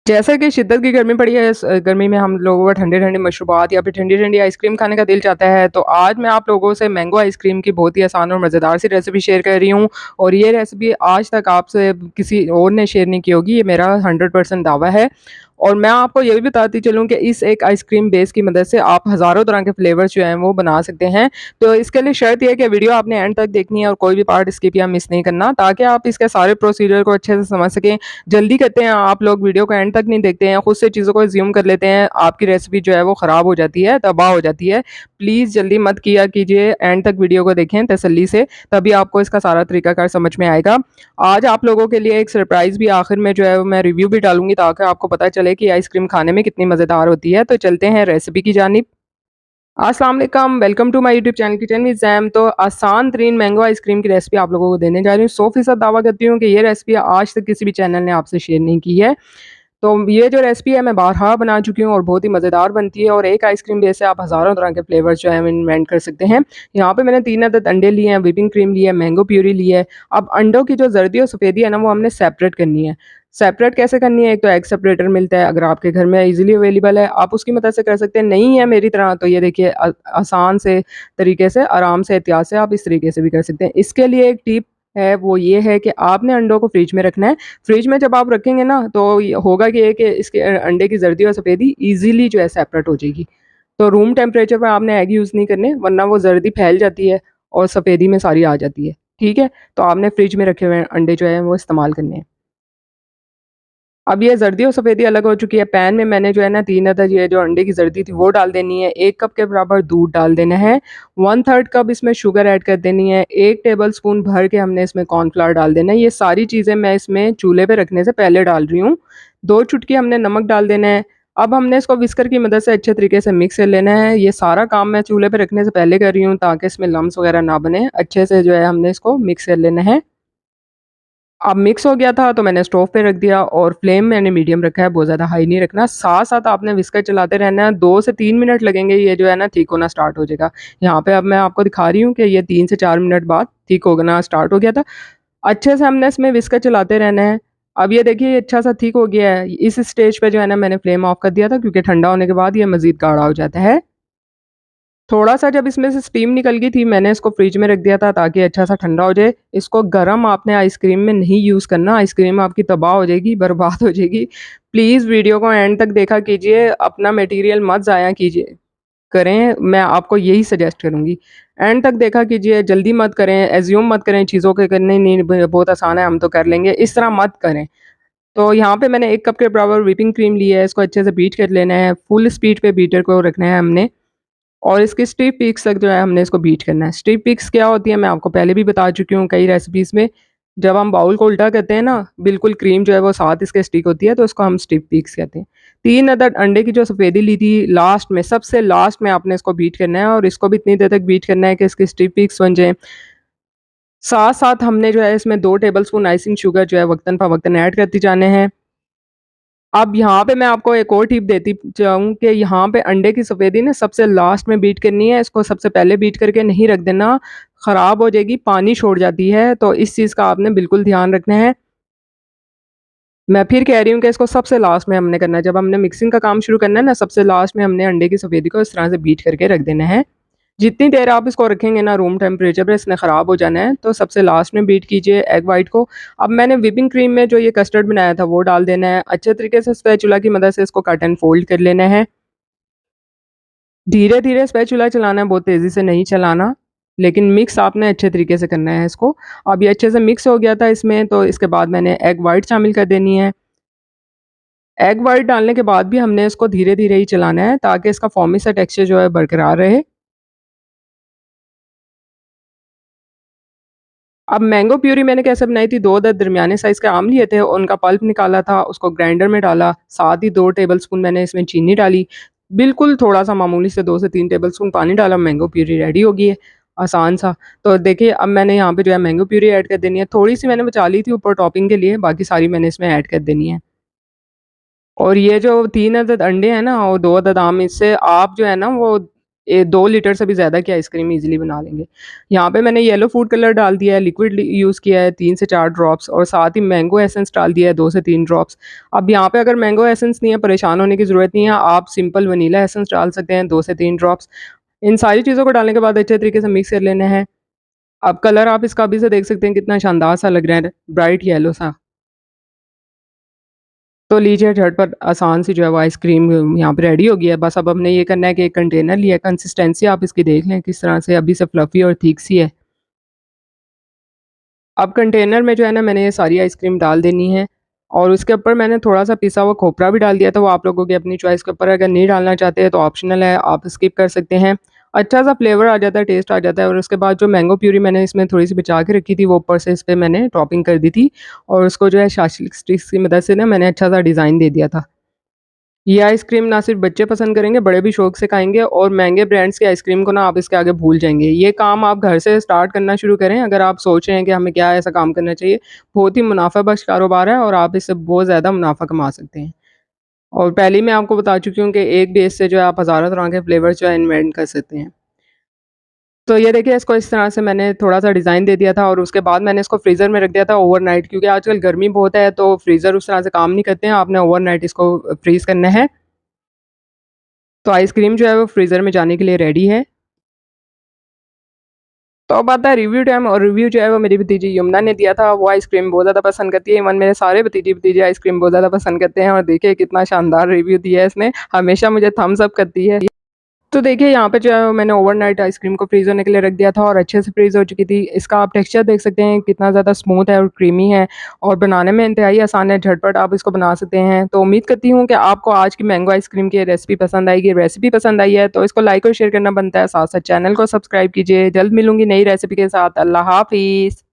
जैसा कि शिद्दत की गर्मी पड़ी है, इस गर्मी में हम लोगों को ठंडी-ठंडी मशरूबात या फिर ठंडी-ठंडी आइसक्रीम खाने का दिल चाहता है, तो आज मैं आप लोगों से मैंगो आइसक्रीम की बहुत ही आसान और मज़ेदार सी रेसिपी शेयर कर रही हूँ और ये रेसिपी आज तक आपसे किसी और ने शेयर नहीं की होगी, ये मेरा 100% दावा है। और मैं आपको ये भी बताती चलूँ कि इस एक आइसक्रीम बेस की मदद से आप हज़ारों तरह के फ्लेवर्स जो हैं वो बना सकते हैं। तो इसके लिए शर्त ये है कि वीडियो आपने एंड तक देखनी है और कोई भी पार्ट स्किप या मिस नहीं करना, ताकि आप इसके सारे प्रोसीजर को अच्छे से समझ सकें। जल्दी करते हैं आप लोग, वीडियो को एंड तक नहीं देखते हैं, खुद से चीज़ों को अज़्यूम कर लेते हैं, आपकी रेसिपी जो है वो ख़राब हो जाती है, तबाह हो जाती है। प्लीज़ जल्दी मत किया कीजिए, एंड तक वीडियो को देखें तसल्ली से, तभी आपको इसका सारा तरीकाकार समझ में आएगा। आज आप लोगों के लिए एक सरप्राइज़ भी आखिर में जो है वो मैं रिव्यू भी डालूँगी, ताकि आपको पता चले कि आइसक्रीम खाने में कितनी मज़ेदार होती है। तो चलते हैं रेसिपी की जानिब। अस्सलाम वालेकुम, welcome to my YouTube channel kitchen with Zaim. तो आसान तरीन मैंगो आइसक्रीम की रेसिपी आप लोगों को देने जा रही हूँ। 100% दावा करती हूँ कि ये रेसिपी आज तक किसी भी चैनल ने आपसे शेयर नहीं की है। तो ये जो रेसिपी है मैं बारहा बना चुकी हूँ और बहुत ही मज़ेदार बनती है, और एक आइसक्रीम बेस से आप हज़ारों तरह के फ्लेवर्स जो है वो इन्वेंट कर सकते हैं। यहाँ पे मैंने 3 अदद अंडे लिए हैं, व्हिपिंग क्रीम ली है, मैंगो प्यूरी ली है। अब अंडों की जो ज़र्दी और सफ़ेदी है ना, वो हमने सेपरेट करनी है। सेपरेट कैसे करनी है? एक तो एग सेपरेटर मिलता है, अगर आपके घर में ईज़िली अवेलेबल है, आप उसकी मदद से कर सकते हैं। नहीं है मेरी तरह, तो ये देखिए आसान से तरीके से, आराम से, एहतियात से आप इस तरीके से भी कर सकते हैं। इसके लिए एक टिप है, वो ये है कि आपने अंडों को फ्रिज में रखना है। फ्रिज में जब आप रखेंगे ना, तो ये होगा कि इसके अंडे की ज़र्दी और सफ़ेदी ईज़िली जो है सेपरेट हो जाएगी। तो रूम टेम्परेचर पे आपने एग यूज़ नहीं करने, वरना वो ज़र्दी फैल जाती है और सफ़ेदी में सारी आ जाती है। ठीक है? तो आपने फ्रिज में रखे हुए अंडे जो हैं वो इस्तेमाल करने हैं। अब ये ज़र्दी और सफ़ेदी अलग हो चुकी है। पैन में मैंने जो है ना 3 अदद ये जो अंडे की ज़र्दी थी वो डाल देनी है, 1 कप के बराबर दूध डाल देना है, 1/3 कप इसमें शुगर ऐड कर देनी है, 1 टेबलस्पून भर के हमने इसमें कॉर्नफ्लावर डाल देना है। ये सारी चीज़ें मैं इसमें चूल्हे पे रखने से पहले डाल रही हूँ। 2 चुटकी हमने नमक डाल देना है। अब हमने इसको व्हिस्कर की मदद से अच्छे तरीके से मिक्स कर लेना है। ये सारा काम मैं चूल्हे पे रखने से पहले कर रही हूँ, ताकि इसमें लम्स वगैरह ना बने। अच्छे से जो है हमने इसको मिक्स कर लेना है। अब मिक्स हो गया था तो मैंने स्टोव पे रख दिया और फ्लेम मैंने मीडियम रखा है, बहुत ज़्यादा हाई नहीं रखना। साथ-साथ आपने व्हिस्कर चलाते रहना है, 2 से 3 मिनट लगेंगे, ये जो है ना थिक होना स्टार्ट हो जाएगा। यहाँ पे अब मैं आपको दिखा रही हूँ कि ये 3 से 4 मिनट बाद थिक होना स्टार्ट हो गया था। अच्छे से हमने इसमें व्हिस्कर चलाते रहना है। अब ये देखिए ये अच्छा-सा थिक हो गया है। इस स्टेज पे जो है ना मैंने फ्लेम ऑफ कर दिया था, क्योंकि ठंडा होने के बाद ये मज़ीद गाढ़ा हो जाता है। थोड़ा-सा जब इसमें से स्टीम निकल गई थी, मैंने इसको फ्रिज में रख दिया था, ताकि अच्छा-सा ठंडा हो जाए। इसको गरम आपने आइसक्रीम में नहीं यूज़ करना, आइसक्रीम आपकी तबाह हो जाएगी, बर्बाद हो जाएगी। प्लीज़ वीडियो को एंड तक देखा कीजिए, अपना मटीरियल मत ज़ाया कीजिए करें, मैं आपको यही सजेस्ट करूँगी। एंड तक देखा कीजिए, जल्दी मत करें, अज़्यूम मत करें चीज़ों के करने नहीं ब बहुत आसान है, हम तो कर लेंगे, इस तरह मत करें। तो यहाँ पे मैंने 1 कप के बराबर व्हिपिंग क्रीम ली है, इसको अच्छे से बीट कर लेना है, फुल स्पीड पे बीटर को रखना है हमने। और इसकी स्टीप पीक्स तक जो है हमने इसको बीट करना है। स्टीप पीक्स क्या होती है, मैं आपको पहले भी बता चुकी हूँ कई रेसिपीज़ में। जब हम बाउल को उल्टा करते हैं ना, बिल्कुल क्रीम जो है वो साथ इसके स्टिक होती है, तो इसको हम स्टीप पीक्स कहते हैं। 3 अदद अंडे की जो सफ़ेदी ली थी, लास्ट में, सबसे लास्ट में आपने इसको बीट करना है और इसको भी इतनी देर तक बीट करना है कि इसकी स्टीप पीक्स बन जाएँ। साथ-साथ हमने जो है इसमें 2 टेबलस्पून आइसिंग शुगर जो है वक़्तन-फ़वक़्तन ऐड करते जाने हैं। अब यहाँ पे मैं आपको एक और टिप देती जाऊँ कि यहाँ पे अंडे की सफ़ेदी ना सबसे लास्ट में बीट करनी है, इसको सबसे पहले बीट करके नहीं रख देना, ख़राब हो जाएगी, पानी छोड़ जाती है, तो इस चीज़ का आपने बिल्कुल ध्यान रखना है। मैं फिर कह रही हूँ कि इसको सबसे लास्ट में हमने करना है, जब हमने मिक्सिंग का काम शुरू करना है ना, सबसे लास्ट में हमने अंडे की सफ़ेदी को इस तरह से बीट करके रख देना है। जितनी देर आप इसको रखेंगे ना रूम टेम्परेचर पे, इसने ख़राब हो जाना है, तो सबसे लास्ट में बीट कीजिए एग वाइट को। अब मैंने व्हिपिंग क्रीम में जो ये कस्टर्ड बनाया था वो डाल देना है। अच्छे तरीके से स्पैचुला की मदद से इसको कट एंड फ़ोल्ड कर लेना है। धीरे-धीरे स्पैचुला चलाना है, बहुत तेज़ी से नहीं चलाना, लेकिन मिक्स आपने अच्छे तरीके से करना है इसको। अब ये अच्छे से मिक्स हो गया था इसमें, तो इसके बाद मैंने एग वाइट शामिल कर देनी है। एग वाइट डालने के बाद भी हमने इसको धीरे-धीरे ही चलाना है, ताकि इसका फ़ोमी सा टेक्सचर जो है बरकरार रहे। अब मैंगो प्यूरी मैंने कैसे बनाई थी, 2 अदद दरमियाने साइज़ के आम लिए थे, उनका पल्प निकाला था, उसको ग्राइंडर में डाला, साथ ही 2 टेबलस्पून मैंने इसमें चीनी डाली, बिल्कुल थोड़ा-सा मामूली से 2 से 3 टेबलस्पून पानी डाला, मैंगो प्यूरी रेडी हो गई है, आसान-सा। तो देखिए अब मैंने यहाँ पे जो है मैंगो प्यूरी ऐड कर देनी है, थोड़ी-सी मैंने बचा ली थी ऊपर टॉपिंग के लिए, बाकी सारी मैंने इसमें ऐड कर देनी है। और ये जो 3 अदद अंडे हैं ना और 2 अदद आम, इससे आप जो है ना वो 2 लीटर से भी ज़्यादा की आइसक्रीम ईज़िली बना लेंगे। यहाँ पे मैंने येलो फूड कलर डाल दिया है, लिक्विड यूज़ किया है 3 से 4 ड्रॉप्स और साथ ही मैंगो एसेंस डाल दिया है 2 से 3 ड्रॉप्स। अब यहाँ पे अगर मैंगो एसेंस नहीं है, परेशान होने की ज़रूरत नहीं है, आप सिंपल वनीला एसेंस डाल सकते हैं 2 से 3 ड्रॉप्स। इन सारी चीज़ों को डालने के बाद अच्छे तरीके से मिक्स कर लेना है। अब कलर आप इसका अभी से देख सकते हैं कितना शानदार सा लग रहा है, ब्राइट येलो सा। तो लीजिए झटपट आसान सी जो है वो आइसक्रीम यहाँ पे रेडी हो गई है। बस अब हमने ये करना है कि एक कंटेनर लिया है, कंसिस्टेंसी आप इसकी देख लें किस तरह से अभी से फ्लफ़ी और थिक सी है। अब कंटेनर में जो है ना मैंने ये सारी आइसक्रीम डाल देनी है और उसके ऊपर मैंने थोड़ा-सा पिसा हुआ खोपरा भी डाल दिया था, वो आप लोगों की अपनी चॉइस के ऊपर है, अगर नहीं डालना चाहते हैं तो ऑप्शनल है, आप स्किप कर सकते हैं। अच्छा-सा फ्लेवर आ जाता है, टेस्ट आ जाता है और उसके बाद जो मैंगो प्यूरी मैंने इसमें थोड़ी-सी बचा के रखी थी, वो ऊपर से इस पे मैंने टॉपिंग कर दी थी और उसको जो है शार्टस्टिक स्टिक्स की मदद से ना मैंने अच्छा-सा डिज़ाइन दे दिया था। ये आइसक्रीम ना सिर्फ़ बच्चे पसंद करेंगे, बड़े भी शौक से खाएँगे और महँगे ब्रांड्स की आइसक्रीम को ना आप इसके आगे भूल जाएँगे। ये काम आप घर से स्टार्ट करना शुरू करें, अगर आप सोच रहे हैं कि हमें क्या ऐसा काम करना चाहिए, बहुत ही मुनाफ़ा बख़्श कारोबार है और आप इससे बहुत ज़्यादा मुनाफ़ा कमा सकते हैं। और पहले ही मैं आपको बता चुकी हूँ कि एक बेस से जो है आप हज़ारों तरह के फ्लेवर्स जो है इन्वेंट कर सकते हैं। तो ये देखिए इसको इस तरह से मैंने थोड़ा-सा डिज़ाइन दे दिया था और उसके बाद मैंने इसको फ्रीज़र में रख दिया था ओवरनाइट क्योंकि आजकल गर्मी बहुत है तो फ्रीज़र उस तरह से काम नहीं करते हैं, आपने ओवरनाइट इसको फ्रीज़ करना है। तो आइसक्रीम जो है वो फ्रीज़र में जाने के लिए रेडी है। तो अब आता है रिव्यू टाइम और रिव्यू जो है वो मेरी भतीजी यमुना ने दिया था, वो आइसक्रीम बहुत ज़्यादा पसंद करती है, इवन मेरे सारे भतीजे-भतीजे आइसक्रीम बहुत ज़्यादा पसंद करते हैं और देखिए कितना शानदार रिव्यू दिया है इसने, हमेशा मुझे थम्स अप करती है। तो देखिए यहाँ पे जो है मैंने ओवरनाइट आइसक्रीम को फ्रीज़ होने के लिए रख दिया था और अच्छे से फ्रीज़ हो चुकी थी। इसका आप टेक्सचर देख सकते हैं कितना ज़्यादा स्मूथ है और क्रीमी है और बनाने में इंतहाई आसान है, झटपट आप इसको बना सकते हैं। तो उम्मीद करती हूँ कि आपको आज की मैंगो आइसक्रीम की रेसिपी पसंद आएगी। रेसिपी पसंद आई है तो इसको लाइक और शेयर करना बनता है, साथ-साथ चैनल को सब्सक्राइब कीजिए। जल्द मिलूँगी नई रेसिपी के साथ। अल्लाह हाफ़िज़।